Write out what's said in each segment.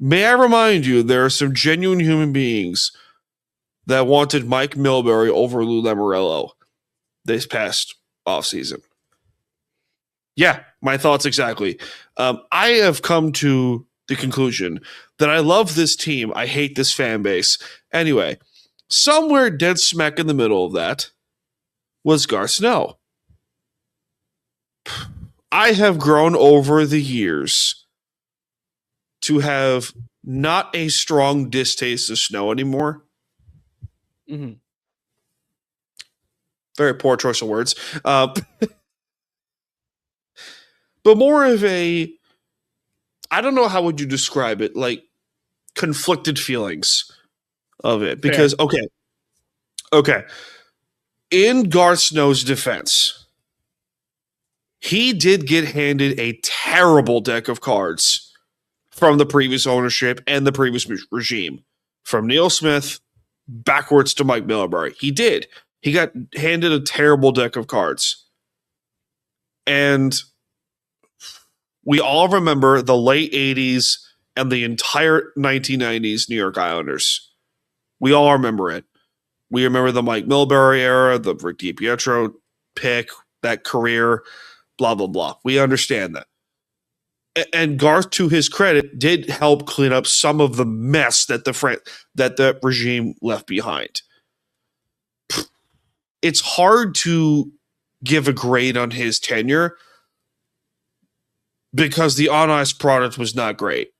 May I remind you, there are some genuine human beings that wanted Mike Milbury over Lou Lamoriello this past offseason. Yeah, my thoughts exactly. I have come to the conclusion that I love this team. I hate this fan base. Anyway, somewhere dead smack in the middle of that was Garth Snow. I have grown over the years to have not a strong distaste of Snow anymore. Mm-hmm. Very poor choice of words. But more of a, I don't know how would you describe it, like conflicted feelings of it. Because, okay. In Garth Snow's defense, he did get handed a terrible deck of cards from the previous ownership and the previous regime. From Neil Smith backwards to Mike Milbury. He did. He got handed a terrible deck of cards. And we all remember the late 80s and the entire 1990s New York Islanders. We all remember it. We remember the Mike Milbury era, the Rick DiPietro pick, that career, blah, blah, blah. We understand that. And Garth, to his credit, did help clean up some of the mess that the regime left behind. It's hard to give a grade on his tenure because the on-ice product was not great.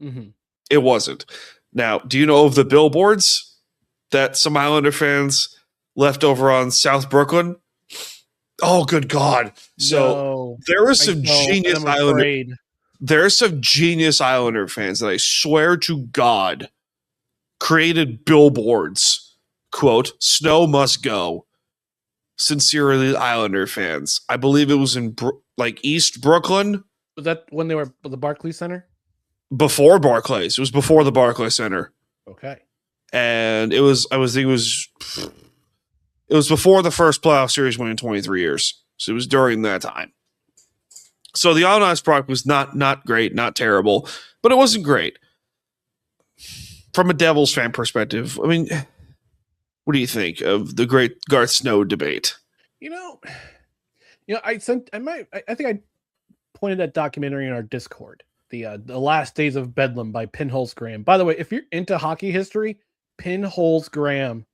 Mm-hmm. It wasn't. Now, do you know of the billboards that some Islander fans left over on South Brooklyn? Oh, good God. So there was some genius Islander. There are some genius Islander fans that I swear to God created billboards. Quote, "Snow must go. Sincerely, Islander fans." I believe it was in East Brooklyn. Was that when they were at the Barclays Center? Before Barclays. It was before the Barclays Center. Okay. And it was before the first playoff series win in 23 years. So it was during that time. So the on-ice product was not great, not terrible, but it wasn't great. From a Devils fan perspective, I mean, what do you think of the great Garth Snow debate? I think I pointed that documentary in our Discord, the Last Days of Bedlam by Pinholes Graham. By the way, if you're into hockey history, Pinholes Graham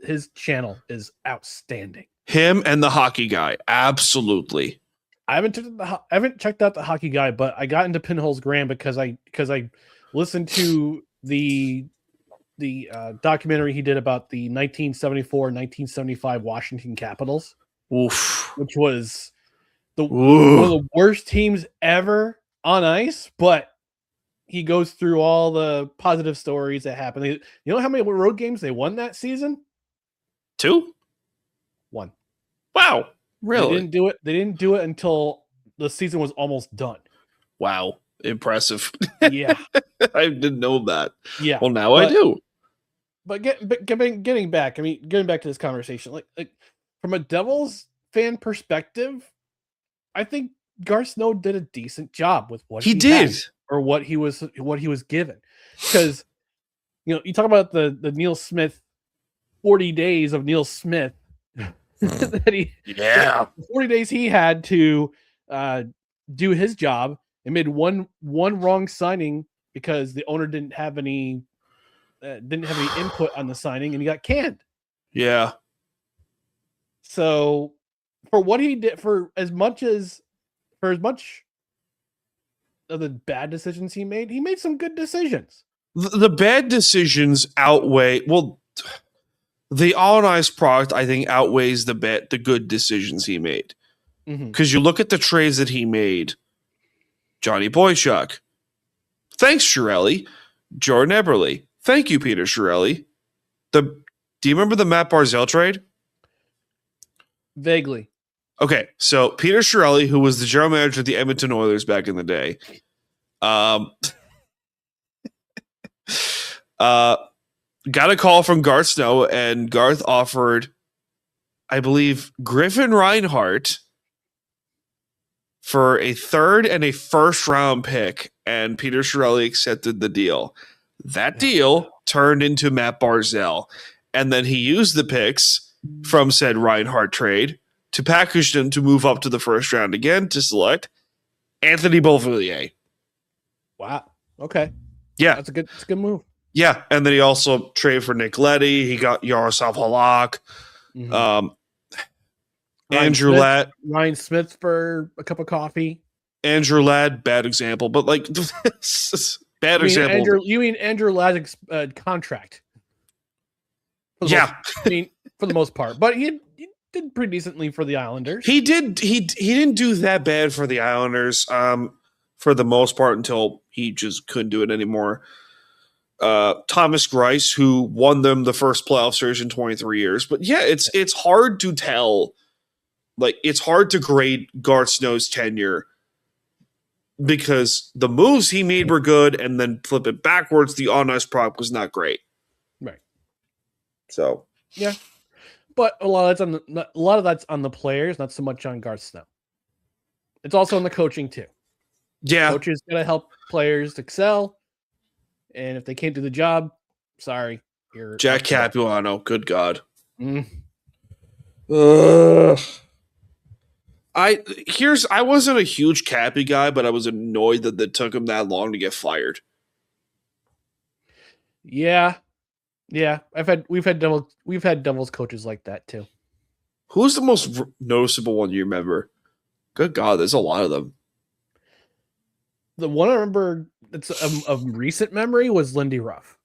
his channel is outstanding. Him and the Hockey Guy, absolutely. I haven't checked out the Hockey Guy, but I got into Pinholes Graham because I listened to the documentary he did about the 1974-1975 Washington Capitals. Oof. Which was one of the worst teams ever on ice, but he goes through all the positive stories that happened. You know how many road games they won that season? 2? 1. Wow. Really? They didn't do it until the season was almost done. Wow. Impressive. Yeah. I didn't know that. Yeah. Well, now I do. But getting back to this conversation, like from a Devils fan perspective, I think Garth Snow did a decent job with what he did had, or what he was given. Because you talk about the Neil Smith 40 days of Neil Smith that 40 days he had to do his job and made one wrong signing because the owner didn't have any input on the signing and he got canned. Yeah. So for what he did, for as much of the bad decisions he made some good decisions. The bad decisions outweigh, the on-ice product, I think, outweighs the good decisions he made. Because you look at the trades that he made. Johnny Boychuk. Thanks, Chiarelli. Jordan Eberle. Thank you, Peter Chiarelli. Do you remember the Matt Barzal trade? Vaguely. Okay, so Peter Chiarelli, who was the general manager of the Edmonton Oilers back in the day, got a call from Garth Snow, and Garth offered, I believe, Griffin Reinhart for a third and a first round pick, and Peter Chiarelli accepted the deal. That deal turned into Matt Barzell, and then he used the picks from said Reinhardt trade to package them to move up to the first round again to select Anthony Beauvillier. Wow. Okay. Yeah. It's a good move. Yeah. And then he also traded for Nick Leddy. He got Yaroslav Halak. Mm-hmm. Andrew Ladd. Ryan Smith for a cup of coffee. Andrew Ladd, bad example, but like bad example. You mean Andrew Ladd's contract? Yeah. For the most part. But he did pretty decently for the Islanders. He did. He didn't do that bad for the Islanders for the most part until he just couldn't do it anymore. Thomas Greiss, who won them the first playoff series in 23 years. But yeah, it's hard to tell. Like, it's hard to grade Garth Snow's tenure because the moves he made were good, and then flip it backwards, the on-ice product was not great. Right. So yeah, but a lot of that's on the players, not so much on Garth Snow. It's also on the coaching too. Yeah, coaches gotta help players excel, and if they can't do the job, sorry, you're Jack Capuano. Good God. I wasn't a huge Cappy guy, but I was annoyed that it took him that long to get fired. Yeah. We've had Devils coaches like that too. Who's the most noticeable one you remember? Good God, there's a lot of them. The one I remember that's of recent memory was Lindy Ruff.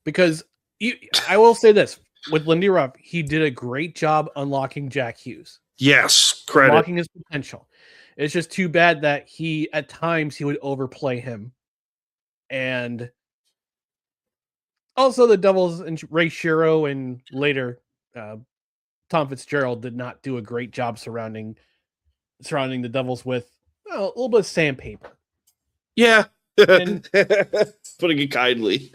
Because I will say this, with Lindy Ruff, he did a great job unlocking Jack Hughes. Yes, credit. Unlocking his potential. It's just too bad that at times he would overplay him. And also the Devils and Ray Shero and later Tom Fitzgerald did not do a great job surrounding the Devils with a little bit of sandpaper. Yeah. Putting it kindly.